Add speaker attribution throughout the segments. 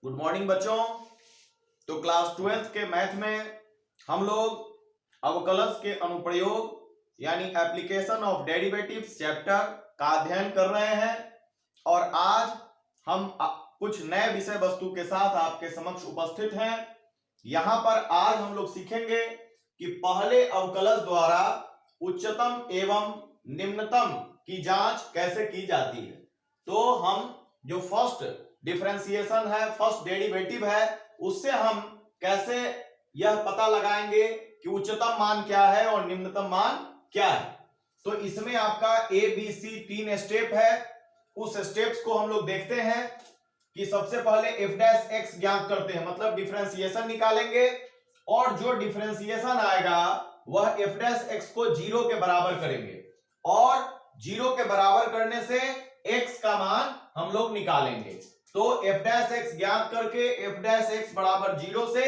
Speaker 1: Good morning बच्चों। तो class 12th के मैथ में हम लोग अवकलज के अनुप्रयोग यानी एप्लीकेशन ऑफ डेरिवेटिव्स चैप्टर का अध्ययन कर रहे हैं और आज हम कुछ नए विषय वस्तु के साथ आपके समक्ष उपस्थित हैं। यहां पर आज हम लोग सीखेंगे कि पहले अवकलज द्वारा उच्चतम एवं निम्नतम की जांच कैसे की जाती है। तो हम जो फर्स्ट डिफरेंशिएशन है, फर्स्ट डेरिवेटिव है, उससे हम कैसे यह पता लगाएंगे कि उच्चतम मान क्या है और निम्नतम मान क्या है। तो इसमें आपका ए बी सी 3 स्टेप है। उस स्टेप्स को हम लोग देखते हैं कि सबसे पहले एफ डैश एक्स ज्ञात करते हैं, मतलब डिफरेंशिएशन निकालेंगे और जो डिफरेंशिएशन आएगा वह एफ डैश एक्स को 0 के बराबर करेंगे और 0 के बराबर करने से x का मान हम लोग निकालेंगे। तो एफ डैश एक्स ज्ञात करके एफ डैश एक्स बराबर 0 से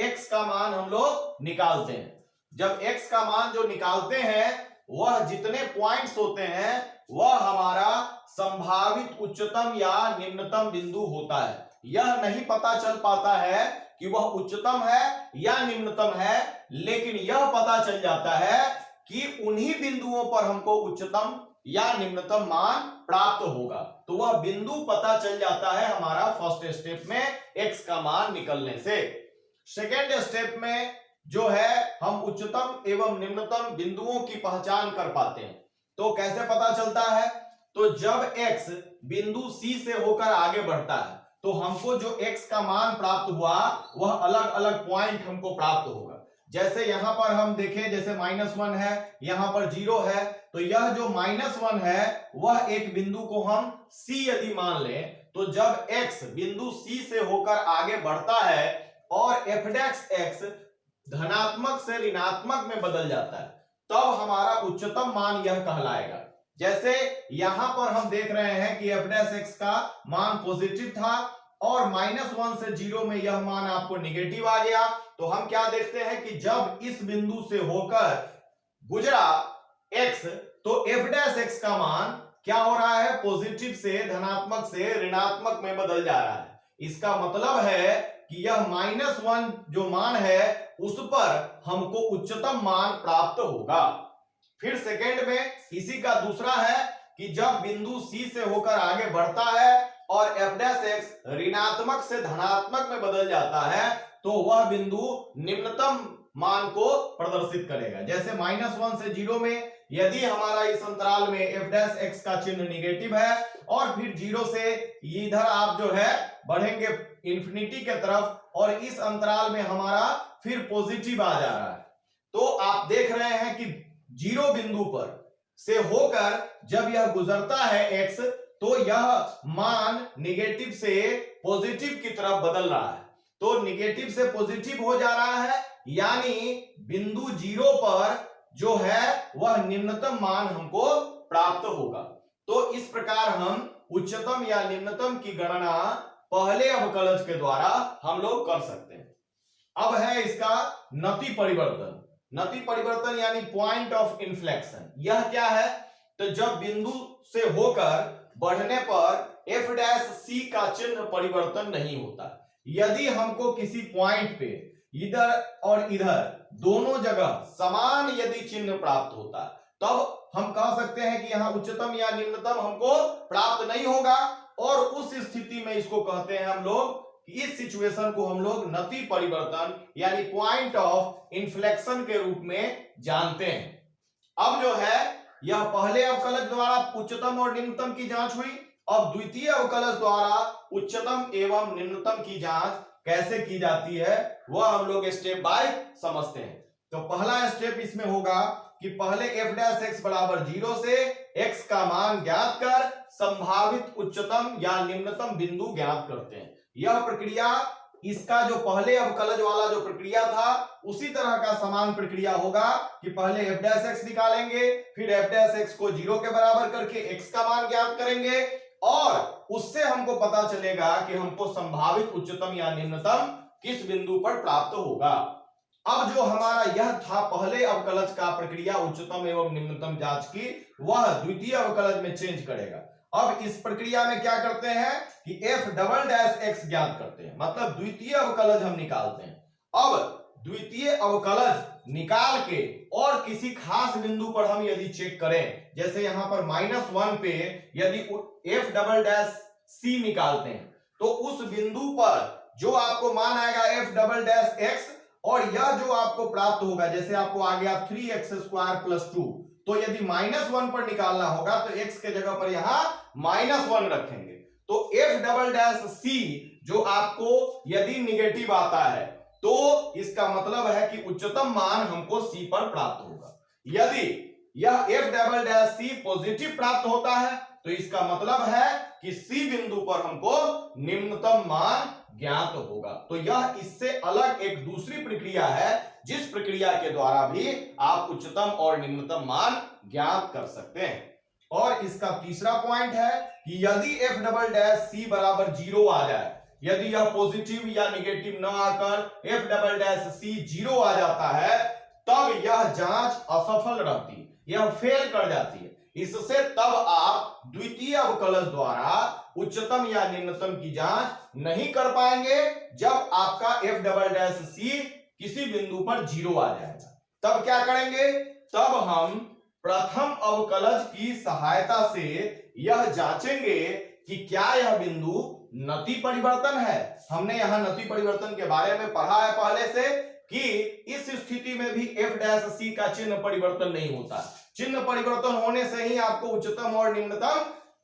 Speaker 1: x का मान हम लोग निकालते हैं। जब x का मान जो निकालते हैं वह जितने पॉइंट्स होते हैं वह हमारा संभावित उच्चतम या निम्नतम बिंदु होता है। यह नहीं पता चल पाता है कि वह उच्चतम है या निम्नतम है, लेकिन यह पता चल जाता है कि उन्हीं बिंदुओं पर हमको उच्चतम या निम्नतम मान प्राप्त होगा। तो वह बिंदु पता चल जाता है हमारा फर्स्ट स्टेप में x का मान निकलने से। सेकेंड स्टेप में जो है हम उच्चतम एवं निम्नतम बिंदुओं की पहचान कर पाते हैं। तो कैसे पता चलता है? तो जब x बिंदु C से होकर आगे बढ़ता है तो हमको जो x का मान प्राप्त हुआ वह अलग अलग पॉइंट हमको प्राप्त होगा। जैसे यहां पर हम देखें, जैसे -1 है, यहां पर 0 है, तो यह जो -1 है वह एक बिंदु को हम C यदि मान लें तो जब x बिंदु C से होकर आगे बढ़ता है और f डैश x धनात्मक से ऋणात्मक में बदल जाता है तब हमारा उच्चतम मान यह कहलाएगा। जैसे यहां पर हम देख रहे हैं कि f डैश x का मान पॉजिटिव था और -1 से 0 में यह मान आपको निगेटिव आ गया। तो हम क्या देखते हैं कि जब इस बिंदु से होकर गुजरा x तो f डैश x का मान क्या हो रहा है? पॉजिटिव से धनात्मक से ऋणात्मक में बदल जा रहा है। इसका मतलब है कि यह -1 जो मान है उस पर हमको उच्चतम मान प्राप्त होगा। फिर सेकंड में इसी का दूसरा है कि जब बिंदु C से होकर आगे बढ़ता है और f डैश x ऋणात्मक से धनात्मक में बदल जाता है तो वह बिंदु निम्नतम मान को प्रदर्शित करेगा। जैसे -1 से 0 में यदि हमारा इस अंतराल में f डैश x का चिन्ह निगेटिव है और फिर 0 से इधर आप जो है बढ़ेंगे इंफिनिटी के तरफ और इस अंतराल में हमारा फिर पॉजिटिव आ जा रहा है, तो आप देख रहे हैं कि 0 बिंदु पर से होकर जब यह गुजरता है x तो यह मान निगेटिव से पॉजिटिव की तरफ बदल रहा है। तो निगेटिव से पॉजिटिव हो जा रहा है यानी बिंदु 0 पर जो है वह निम्नतम मान हमको प्राप्त होगा। तो इस प्रकार हम उच्चतम या निम्नतम की गणना पहले अवकलज के द्वारा हम लोग कर सकते हैं। अब है इसका नति परिवर्तन। नति परिवर्तन यानी पॉइंट ऑफ इन्फ्लेक्शन। यह क्या है? तो जब बिंदु से होकर बढ़ने पर f डैश c का चिन्ह परिवर्तन नहीं होता। यदि हमको किसी पॉइंट पे इधर और इधर दोनों जगह समान यदि चिन्ह प्राप्त होता तब हम कह सकते हैं कि यहां उच्चतम या निम्नतम हमको प्राप्त नहीं होगा और उस स्थिति में इसको कहते हैं हम लोग, इस सिचुएशन को हम लोग नति परिवर्तन यानी पॉइंट ऑफ इन्फ्लेक्शन के रूप में जानते हैं। अब जो है यह पहले अवकलज द्वारा उच्चतम और निम्नतम की जांच हुई। अब द्वितीय अवकलज द्वारा उच्चतम एवं निम्नतम की जांच कैसे की जाती है वह हम लोग स्टेप बाय समझते हैं। तो पहला स्टेप इसमें होगा कि पहले f डैश x बराबर 0 से x का मान ज्ञात कर संभावित उच्चतम या निम्नतम बिंदु ज्ञात करते हैं। यह प्रक्रिया इसका जो पहले अवकलज वाला जो प्रक्रिया था उसी तरह का समान प्रक्रिया होगा कि पहले f डैश x निकालेंगे, फिर f डैश x को 0 के बराबर करके x का मान ज्ञात करेंगे और उससे हमको पता चलेगा कि हमको संभावित उच्चतम या निम्नतम किस बिंदु पर प्राप्त होगा। अब जो हमारा यह था पहले अवकलज का प्रक्रिया उच्चतम एवं निम्नतम जांच की, वह द्वितीय अवकलज में चेंज करेगा। अब इस प्रक्रिया में क्या करते हैं कि f डबल डैश x ज्ञात करते हैं, मतलब द्वितीय अवकलज हम निकालते हैं। अब द्वितीय अवकलज निकाल के और किसी खास बिंदु पर हम यदि चेक करें, जैसे यहां पर -1 पे यदि f डबल डैश c निकालते हैं तो उस बिंदु पर जो आपको मान आएगा f डबल डैश x और यह जो आपको प्राप्त होगा, जैसे आपको आ गया 3x² + 2, तो यदि -1 पर निकालना होगा तो x के जगह पर यहां -1 रखेंगे। तो f डबल डैश c जो आपको यदि निगेटिव आता है तो इसका मतलब है कि उच्चतम मान हमको c पर प्राप्त होगा। यदि यह f double dash c positive प्राप्त होता है तो इसका मतलब है कि c बिंदु पर हमको निम्नतम मान ज्ञात होगा। तो यह इससे अलग एक दूसरी प्रक्रिया है जिस प्रक्रिया के द्वारा भी आप उच्चतम और निम्नतम मान ज्ञात कर सकते हैं। और इसका तीसरा पॉइंट है कि यदि f डबल डैश c बराबर 0 आ जाए, यदि यह पॉजिटिव या निगेटिव न आकर f डबल डैश c 0 आ जाता है तब यह जांच असफल रहती है, यह फेल कर जाती है। इससे तब आप द्वितीय अवकलज द्वारा उच्चतम या निम्नतम की जांच नहीं कर पाएंगे जब आपका f डबल डैश c किसी बिंदु पर 0 आ जाएगा। तब क्या करेंगे, तब हम प्रथम अवकलज की सहायता से यह जांचेंगे कि क्या यह बिंदु नति परिवर्तन है। हमने यहां नति परिवर्तन के बारे में पढ़ा है पहले से कि इस स्थिति में भी f डैश c का चिन्ह परिवर्तन नहीं होता। चिन्ह परिवर्तन होने से ही आपको उच्चतम और निम्नतम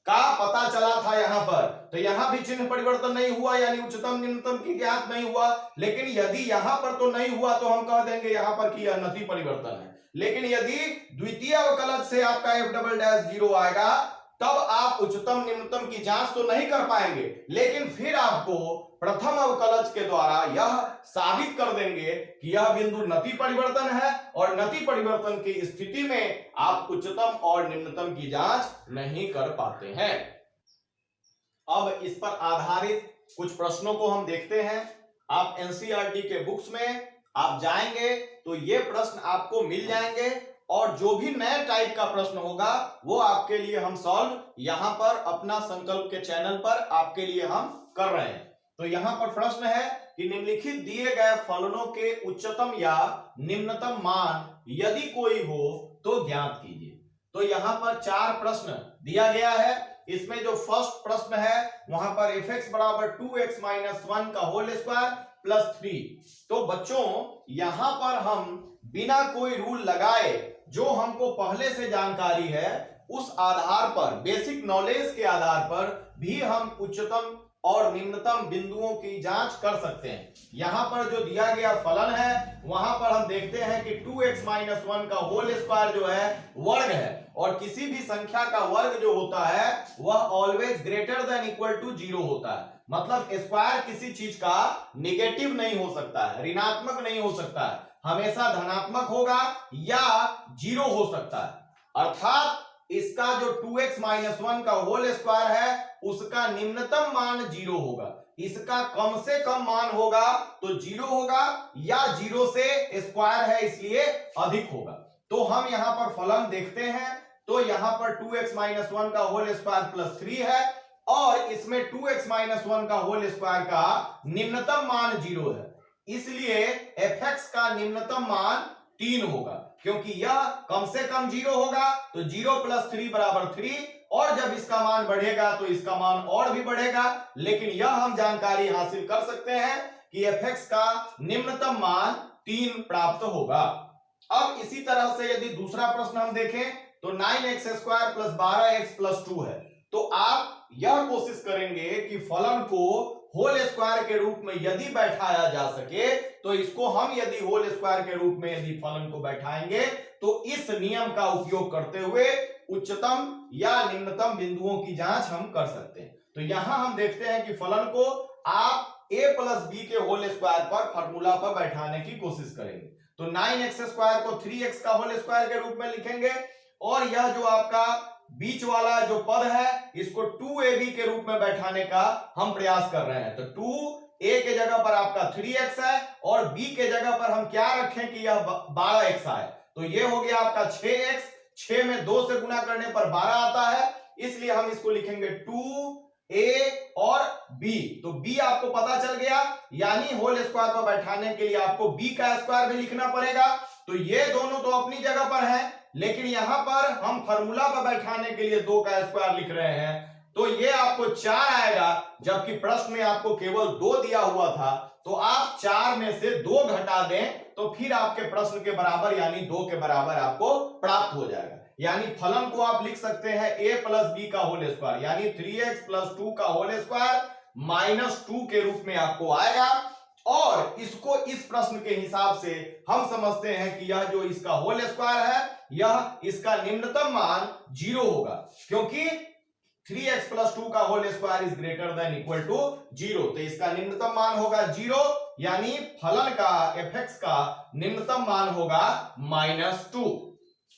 Speaker 1: का पता चला था यहां पर, तो यहां भी चिन्ह परिवर्तन नहीं हुआ यानी उच्चतम निम्नतम की ज्ञात नहीं हुआ। लेकिन यदि यहां पर तो नहीं हुआ तो हम कह देंगे यहां पर कि यह नति परिवर्तन है। लेकिन यदि द्वितीय अवकलज से आपका f डबल डैश 0 आएगा तब आप उच्चतम निम्नतम की जांच तो नहीं कर पाएंगे, लेकिन फिर आपको प्रथम अवकलज के द्वारा यह साबित कर देंगे कि यह बिंदु नति परिवर्तन है और नति परिवर्तन की स्थिति में आप उच्चतम और निम्नतम की जांच नहीं कर पाते हैं। अब इस पर आधारित कुछ प्रश्नों को हम देखते हैं। आप एनसीईआरटी के बुक्स में आप जाएंगे तो ये प्रश्न आपको मिल जाएंगे और जो भी नए टाइप का प्रश्न होगा वो आपके लिए हम सॉल्व यहां पर अपना संकल्प के चैनल पर आपके लिए हम कर रहे हैं। तो यहां पर प्रश्न है कि निम्नलिखित दिए गए फलनों के उच्चतम या निम्नतम मान यदि कोई हो तो ज्ञात कीजिए। तो यहां पर 4 प्रश्न दिया गया है। इसमें जो फर्स्ट प्रश्न है वहां पर fx बराबर 2x - 1 का होल स्क्वायर प्लस 3। तो बच्चों यहां पर हम बिना कोई रूल लगाए जो हमको पहले से जानकारी है उस आधार पर, बेसिक नॉलेज के आधार पर भी हम उच्चतम और निम्नतम बिंदुओं की जांच कर सकते हैं। यहां पर जो दिया गया फलन है वहां पर हम देखते हैं कि 2x - 1 का होल स्क्वायर जो है वर्ग है और किसी भी संख्या का वर्ग जो होता है वह always greater than equal to 0 होता है। मतलब स्क्वायर किसी चीज का नेगेटिव नहीं हो सकता है, ऋणात्मक नहीं हो सकता है, हमेशा धनात्मक होगा या 0 हो सकता है। अर्थात इसका जो 2x - 1 का होल स्क्वायर है उसका निम्नतम मान 0 होगा, इसका कम से कम मान होगा तो 0 होगा या 0 से स्क्वायर है इसलिए अधिक होगा। तो हम यहां पर फलन देखते हैं तो यहां पर 2x - 1 का होल स्क्वायर प्लस 3 है और इसमें 2x - 1 का होल स्क्वायर का निम्नतम मान 0 है, इसलिए fx का निम्नतम मान 3 होगा क्योंकि यह कम से कम 0 होगा तो 0 + 3 = 3 और जब इसका मान बढ़ेगा तो इसका मान और भी बढ़ेगा। लेकिन यह हम जानकारी हासिल कर सकते हैं कि fx का निम्नतम मान 3 प्राप्त होगा। अब इसी तरह से यदि दूसरा प्रश्न हम देखें तो 9x² + 12x + 2 है। तो आप यह कोशिश करेंगे कि फलन को होल स्क्वायर के रूप में यदि बैठाया जा सके तो इसको हम यदि होल स्क्वायर के रूप में यदि फलन को बैठाएंगे तो इस नियम का उपयोग करते हुए उच्चतम या निम्नतम बिंदुओं की जांच हम कर सकते हैं। तो यहां हम देखते हैं कि फलन को आप a + b के होल स्क्वायर पर फॉर्मूला पर बैठाने की कोशिश करेंगे। तो 9x² को 3x का होल स्क्वायर के रूप में लिखेंगे और यह जो आपका बीच वाला जो पद है इसको 2ab के रूप में बैठाने का हम प्रयास कर रहे हैं। तो 2a के जगह पर आपका 3x है और b के जगह पर हम क्या रखें कि यह 12x आए। तो ये हो गया आपका 6x, 6 में 2 से गुना करने पर 12 आता है इसलिए हम इसको लिखेंगे 2a और b। तो b आपको पता चल गया, यानी होल स्क्वायर पर बैठाने के लिए आपको b का स्क्वायर भी लिखना पड़ेगा। तो ये दोनों तो अपनी जगह पर है, लेकिन यहां पर हम फार्मूला पर बैठाने के लिए 2 का स्क्वायर लिख रहे हैं, तो ये आपको 4 आएगा, जबकि प्रश्न में आपको केवल 2 दिया हुआ था। तो आप 4 में से 2 घटा दें तो फिर आपके प्रश्न के बराबर यानी 2 के बराबर आपको प्राप्त हो जाएगा। यानी फलन को आप लिख सकते हैं a प्लस बी का होल स्क्वायर, यानी 3x प्लस 2 का होल स्क्वायर माइनस 2 के रूप में आपको आएगा। और इसको इस प्रश्न के हिसाब से हम समझते हैं कि यह जो इसका होल स्क्वायर है, यह इसका निम्नतम मान 0 होगा, क्योंकि 3x प्लस 2 का whole square is greater than equal to 0। तो इसका निम्नतम मान होगा 0, यानी फलन का fx का निम्नतम मान होगा -2।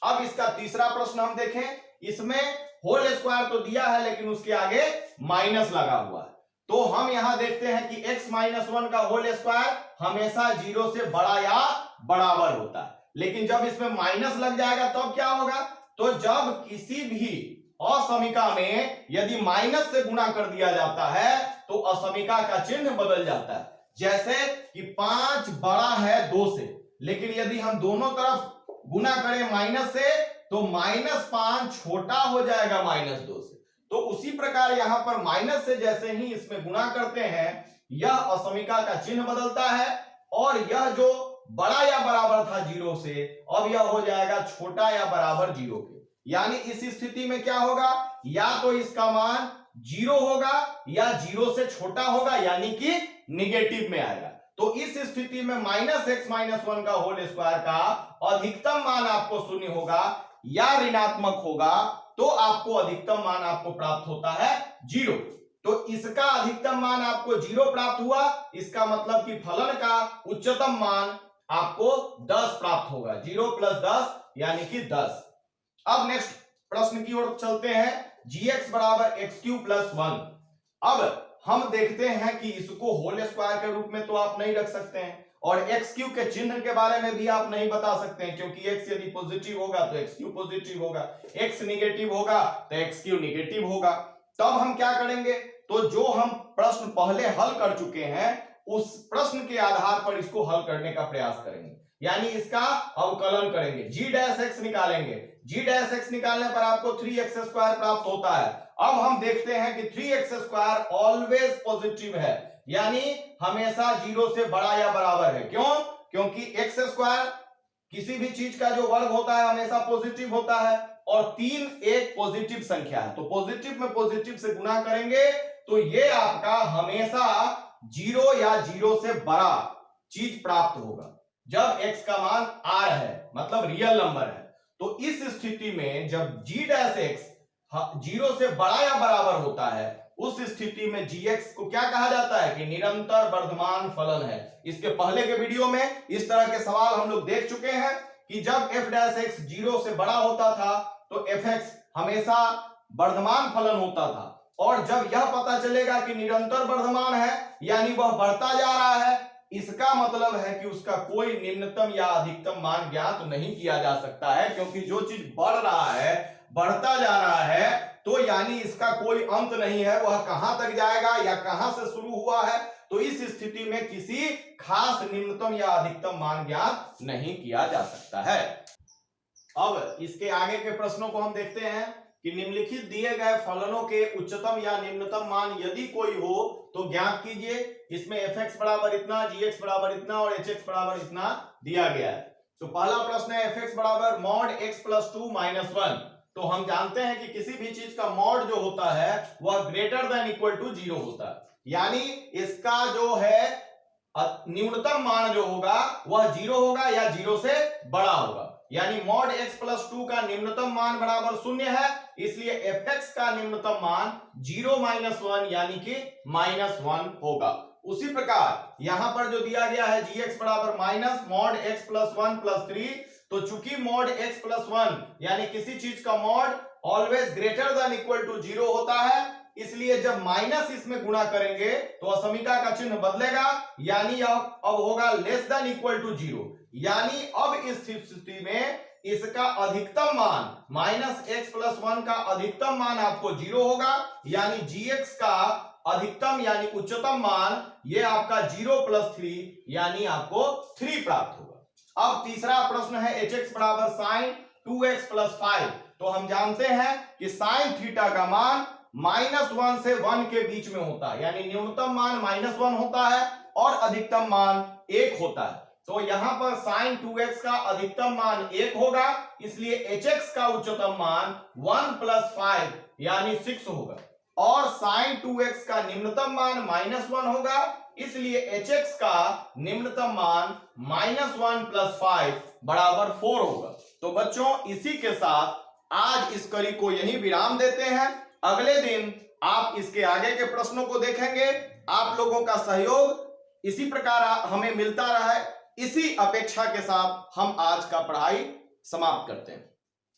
Speaker 1: अब इसका तीसरा प्रश्न हम देखें, इसमें होल स्क्वायर तो दिया है लेकिन उसके आगे माइनस लगा हुआ है। तो हम यहां देखते हैं कि x माइनस 1 का होल स्क्वायर हमेशा 0 से बड़ा या बराबर होता है, लेकिन जब इसमें माइनस लग जाएगा तब क्या होगा? तो जब किसी भी असमीका में यदि माइनस से गुणा कर दिया जाता है तो असमीका का चिन्ह बदल जाता है। जैसे कि 5 बड़ा है 2 से, लेकिन यदि हम दोनों तरफ गुणा करें माइनस से तो -5 छोटा हो जाएगा -2 से। तो उसी प्रकार यहां पर माइनस से जैसे ही इसमें गुणा करते हैं, यह असमीका का चिन्ह बदलता है, और यह जो बड़ा या बराबर था 0 से, अब यह हो जाएगा छोटा या बराबर 0 के। यानी इस स्थिति में क्या होगा? या तो इसका मान 0 होगा या 0 से छोटा होगा, यानी कि निगेटिव में आएगा। तो इस स्थिति में -x - 1 का होल स्क्वायर का अधिकतम मान आपको 0 होगा या ऋणात्मक होगा, तो आपको अधिकतम मान आपको प्राप्त होता है 0। तो इसका अधिकतम मान आपको 0 प्राप्त हुआ, इसका मतलब कि फलन का उच्चतम मान आपको 10 प्राप्त होगा। 0 + 10 यानी कि 10। अब नेक्स्ट प्रश्न की ओर चलते हैं, gx = x³ + 1। अब हम देखते हैं कि इसको होल स्क्वायर के रूप में तो आप नहीं रख सकते हैं, और x³ के चिन्ह के बारे में भी आप नहीं बता सकते हैं, क्योंकि x यदि पॉजिटिव होगा तो x³ पॉजिटिव होगा, x निगेटिव होगा तो x³ निगेटिव होगा। तब हम क्या करेंगे? तो जो हम प्रश्न पहले हल कर चुके हैं उस प्रश्न के आधार पर इसको हल करने का प्रयास करेंगे, यानी इसका अवकलन करेंगे, g' निकालेंगे। g' निकालने पर आपको 3x² प्राप्त होता है। अब हम देखते हैं कि 3x² ऑलवेज पॉजिटिव है, यानी हमेशा 0 से बड़ा या बराबर है। क्यों? क्योंकि x² किसी भी चीज का जो वर्ग होता है हमेशा पॉजिटिव होता है, और 3 एक पॉजिटिव संख्या है, तो पॉजिटिव में पॉजिटिव से गुणा करेंगे तो ये आपका हमेशा 0 या 0 से बड़ा चीज प्राप्त होगा। जब x का मान r है, मतलब रियल नंबर है, तो इस स्थिति में जब g' 0 से बड़ा या बराबर होता है, उस स्थिति में gx को क्या कहा जाता है? कि निरंतर वर्धमान फलन है। इसके पहले के वीडियो में इस तरह के सवाल हम लोग देख चुके हैं कि जब f' 0 से बड़ा होता था तो fx हमेशा वर्धमान फलन होता था, और जब यह पता चलेगा कि निरंतर वर्धमान है यानी वह बढ़ता जा रहा है, इसका मतलब है कि उसका कोई निम्नतम या अधिकतम मान ज्ञात नहीं किया जा सकता है, क्योंकि जो चीज बढ़ रहा है, बढ़ता जा रहा है, तो यानी इसका कोई अंत नहीं है, वह कहां तक जाएगा या कहां से शुरू हुआ है। तो इस स्थिति में किसी खास निम्नतम या अधिकतम मान ज्ञात नहीं किया जा सकता है। अब इसके आगे के प्रश्नों को हम देखते हैं कि निम्नलिखित दिए गए फलनों के उच्चतम या निम्नतम मान यदि कोई हो तो ज्ञात कीजिए। इसमें fx बराबर इतना, gx बराबर इतना और hx बराबर इतना दिया गया है। तो पहला प्रश्न है fx बराबर mod x + 2 - 1। तो हम जानते हैं कि किसी भी चीज का मॉड जो होता है वह ग्रेटर देन इक्वल टू 0 होता है, यानी इसका जो है न्यूनतम मान जो होगा वह 0 होगा या 0 से बड़ा होगा, यानी mod x + 2 का निम्नतम मान बराबर 0 है, इसलिए fx का निम्नतम मान 0 - 1 यानी कि -1 होगा। उसी प्रकार यहां पर जो दिया गया है gx बराबर mod x + 1 + 3, तो चूंकि mod x + 1 यानी किसी चीज का mod always greater than equal to 0 होता है, इसलिए जब माइनस इसमें गुणा करेंगे तो असमीका का चिन्ह बदलेगा, यानी अब होगा लेस देन इक्वल टू 0, यानी अब इस स्थिति में इसका अधिकतम मान माइनस एक्स प्लस 1 का अधिकतम मान आपको 0 होगा, यानी gx का अधिकतम यानी उच्चतम मान ये आपका 0 प्लस 3 यानी आपको 3 प्राप्त होगा। अब तीसरा प्रश्न है hx बराबर साइन 2x प्लस 5। तो हम जानते हैं कि साइन थीटा का मान -1 से 1 के बीच में होता है, यानी न्यूनतम मान -1 होता है और अधिकतम मान 1 होता है। तो यहां पर साइन 2x का अधिकतम मान 1 होगा, इसलिए hx का उच्चतम मान 1 प्लस 5 यानी 6 होगा, और साइन 2x का निम्नतम मान -1 होगा, इसलिए hx का निम्नतम मान -1 प्लस 5 बराबर 4 होगा। तो बच्चों इसी के साथ आज इस कड़ी को यहीं विराम देते हैं। अगले दिन आप इसके आगे के प्रश्नों को देखेंगे। आप लोगों का सहयोग इसी प्रकार हमें मिलता रहा है, इसी अपेक्षा के साथ हम आज का पढ़ाई समाप्त करते हैं।